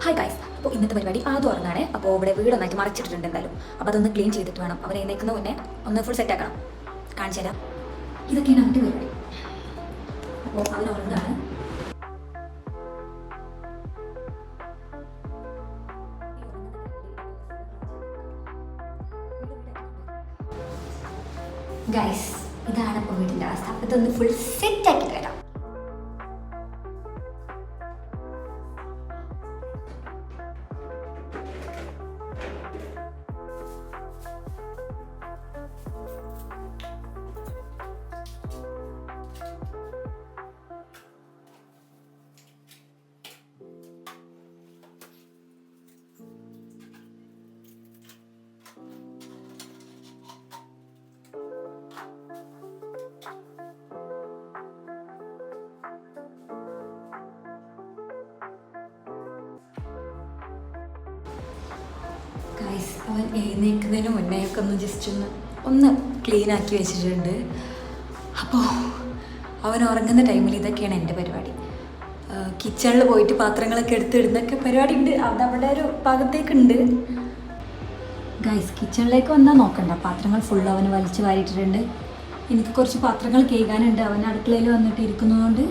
Hi guys, അപ്പോൾ ഇന്നത്തെ പരിപാടി ആദ്യം ഉറങ്ങാണ്. അപ്പോൾ ഇവിടെ വീടൊന്നായിട്ട് മറിച്ചിട്ടിട്ടുണ്ട് എന്തായാലും. അപ്പോൾ അതൊന്ന് ക്ലീൻ ചെയ്തിട്ട് വേണം അവൻ എഴുന്നേക്കുന്ന മുന്നേ ഒന്ന് ഫുൾ സെറ്റ് ആക്കണം. കാണിച്ചു തരാം. ഇതൊക്കെയാണ് അവൻ്റെ പരിപാടി. അപ്പോൾ അവൻ ഉറങ്ങാണ്. ഗൈസ്, ഇതാണ് ഇപ്പോൾ വീടിൻ്റെ അവസ്ഥ. അപ്പോൾ ഇതൊന്ന് ഫുൾ സെറ്റ് ആക്കിയിട്ട് വരാം. ഗൈസ്, അവൻ എഴുന്നേൽക്കുന്നതിന് മുന്നേ ഒക്കെ ഒന്ന് ജസ്റ്റ് ഒന്ന് ക്ലീൻ ആക്കി വെച്ചിട്ടുണ്ട്. അപ്പോൾ അവൻ ഉറങ്ങുന്ന ടൈമിൽ ഇതൊക്കെയാണ് എൻ്റെ പരിപാടി. കിച്ചണിൽ പോയിട്ട് പാത്രങ്ങളൊക്കെ എടുത്തിടുന്നൊക്കെ പരിപാടി ഉണ്ട്. അത് അവിടെ ഒരു ഭാഗത്തേക്കുണ്ട്. ഗൈസ്, കിച്ചണിലേക്ക് വന്നാൽ നോക്കണ്ട, പാത്രങ്ങൾ ഫുൾ അവൻ വലിച്ചു വാരിയിട്ടിട്ടുണ്ട്. എനിക്ക് കുറച്ച് പാത്രങ്ങൾ കഴുകാനുണ്ട്. അവൻ അടുക്കളയിൽ വന്നിട്ട് ഇരിക്കുന്നതുകൊണ്ട്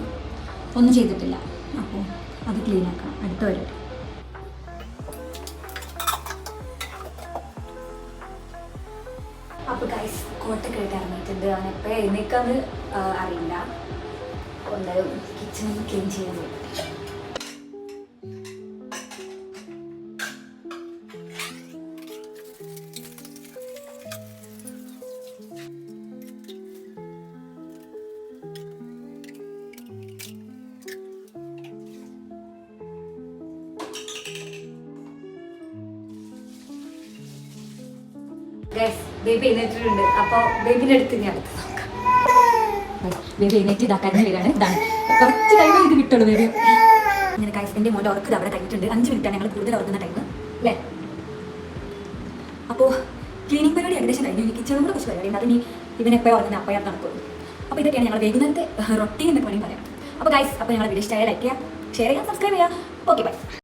ഒന്നും ചെയ്തിട്ടില്ല. അപ്പോൾ അത് ക്ലീൻ ആക്കണം. അടുത്ത പരിപാടി. അപ്പോൾ ഗൈസ്, കോട്ടൊക്കെ ഇട്ട് ഇറങ്ങിയിട്ടുണ്ട്. അവൻ എപ്പോഴും എഴുന്നേക്കാന്ന് അറിയില്ല. ഒന്ന് കിച്ചൺ ക്ലീൻ ചെയ്യാൻ വേണ്ടി. ഗൈസ്, ബേബി എഴുന്നേറ്റിട്ടുണ്ട്. അപ്പോൾ ബേബിൻ്റെ അടുത്ത് ഞാൻ അടുത്ത് നോക്കാം. ബേബി എഴുന്നേറ്റ് ഇതാക്കാൻ വരികയാണ്. ഇതാണ് കുറച്ച് ടൈമേ ഇത് കിട്ടുള്ളൂ ബേബി. ഇങ്ങനെ ഗൈസ്, എൻ്റെ മോൻ്റെ ഉറക്ക് അവിടെ കഴിഞ്ഞിട്ടുണ്ട്. 5 മിനിറ്റാണ് ഞങ്ങൾ കൂടുതൽ ഉറങ്ങുന്ന ടൈം അല്ലേ. അപ്പോൾ ക്ലീനിങ് പരിപാടി ഏകദേശം കഴിഞ്ഞു. ഇനി കിച്ചണും കൂടെ കുറച്ച് പരിപാടി ഉണ്ട്. അതിന് ഇവനെപ്പോഴും ഉറങ്ങുന്ന അപ്പോഴാണ് നടക്കുള്ളൂ. അപ്പോൾ ഇതൊക്കെയാണ് ഞങ്ങൾ വൈകുന്നേരത്തെ റൊട്ടീൻ എന്നൊക്കെ വേണമെങ്കിൽ പറയാം. അപ്പോൾ ഗൈസ്, അപ്പോൾ ഞങ്ങളുടെ വീഡിയോ ഇഷ്ടമായ ലൈക്ക് ചെയ്യുക, ഷെയർ ചെയ്യുക, സബ്സ്ക്രൈബ് ചെയ്യുക. Okay, by.